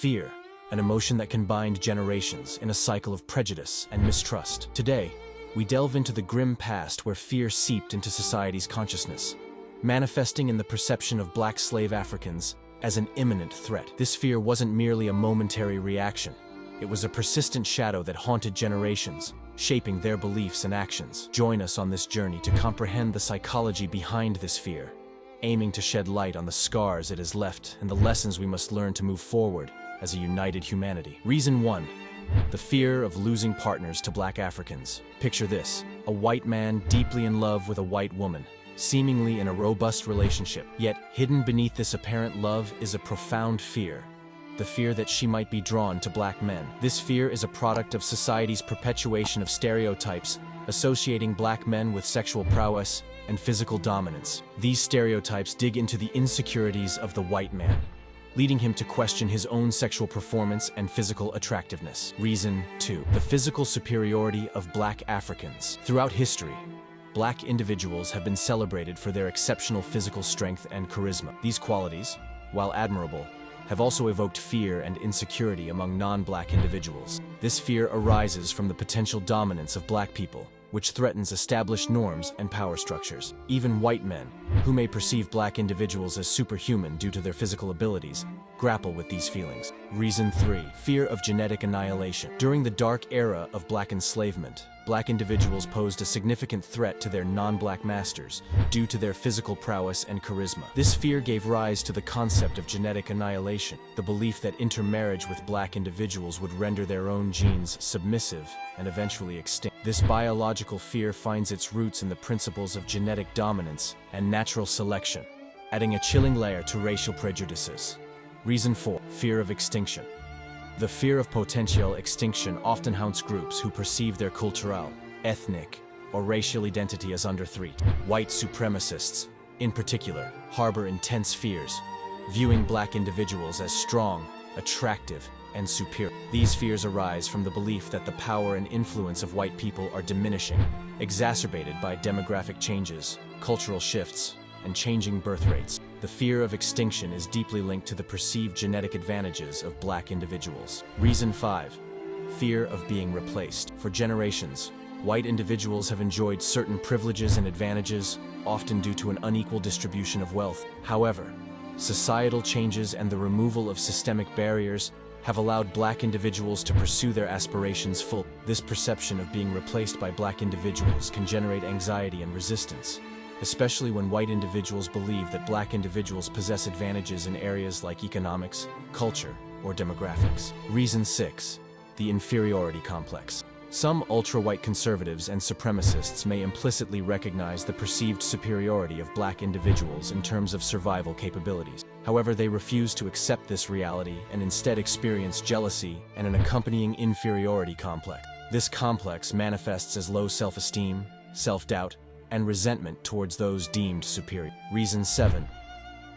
Fear, an emotion that can bind generations in a cycle of prejudice and mistrust. Today, we delve into the grim past where fear seeped into society's consciousness, manifesting in the perception of Black slave Africans as an imminent threat. This fear wasn't merely a momentary reaction. It was a persistent shadow that haunted generations, shaping their beliefs and actions. Join us on this journey to comprehend the psychology behind this fear, aiming to shed light on the scars it has left and the lessons we must learn to move forward as a united humanity. Reason 1. The fear of losing partners to Black Africans. Picture this: a white man deeply in love with a white woman, seemingly in a robust relationship. Yet, hidden beneath this apparent love is a profound fear. The fear that she might be drawn to Black men. This fear is a product of society's perpetuation of stereotypes associating Black men with sexual prowess and physical dominance. These stereotypes dig into the insecurities of the white man, leading him to question his own sexual performance and physical attractiveness. Reason 2. The physical superiority of Black Africans. Throughout history, Black individuals have been celebrated for their exceptional physical strength and charisma. These qualities, while admirable, have also evoked fear and insecurity among non-Black individuals. This fear arises from the potential dominance of Black people, which threatens established norms and power structures. Even white men, who may perceive Black individuals as superhuman due to their physical abilities, grapple with these feelings. Reason 3. Fear of genetic annihilation. During the dark era of Black enslavement, Black individuals posed a significant threat to their non-Black masters due to their physical prowess and charisma. This fear gave rise to the concept of genetic annihilation, the belief that intermarriage with Black individuals would render their own genes submissive and eventually extinct. This biological fear finds its roots in the principles of genetic dominance and natural selection, adding a chilling layer to racial prejudices. Reason 4. Fear of extinction. The fear of potential extinction often haunts groups who perceive their cultural, ethnic, or racial identity as under threat. White supremacists, in particular, harbor intense fears, viewing Black individuals as strong, attractive, and superior. These fears arise from the belief that the power and influence of white people are diminishing, exacerbated by demographic changes, cultural shifts, and changing birth rates. The fear of extinction is deeply linked to the perceived genetic advantages of Black individuals. Reason 5. Fear of being replaced. For generations, white individuals have enjoyed certain privileges and advantages, often due to an unequal distribution of wealth. However, societal changes and the removal of systemic barriers have allowed Black individuals to pursue their aspirations fully. This perception of being replaced by Black individuals can generate anxiety and resistance, especially when white individuals believe that Black individuals possess advantages in areas like economics, culture, or demographics. Reason 6. The inferiority complex. Some ultra-white conservatives and supremacists may implicitly recognize the perceived superiority of Black individuals in terms of survival capabilities. However, they refuse to accept this reality and instead experience jealousy and an accompanying inferiority complex. This complex manifests as low self-esteem, self-doubt, and resentment towards those deemed superior. Reason 7.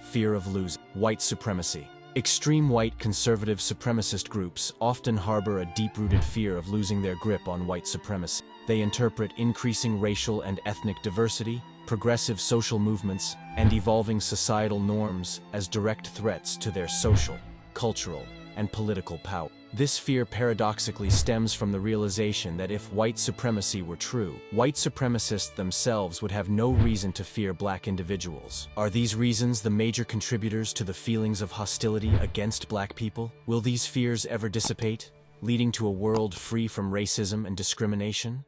Fear of losing. White supremacy. Extreme white conservative supremacist groups often harbor a deep-rooted fear of losing their grip on white supremacy. They interpret increasing racial and ethnic diversity, progressive social movements, and evolving societal norms as direct threats to their social, cultural, and political power. This fear paradoxically stems from the realization that if white supremacy were true, white supremacists themselves would have no reason to fear Black individuals. Are these reasons the major contributors to the feelings of hostility against Black people? Will these fears ever dissipate, leading to a world free from racism and discrimination?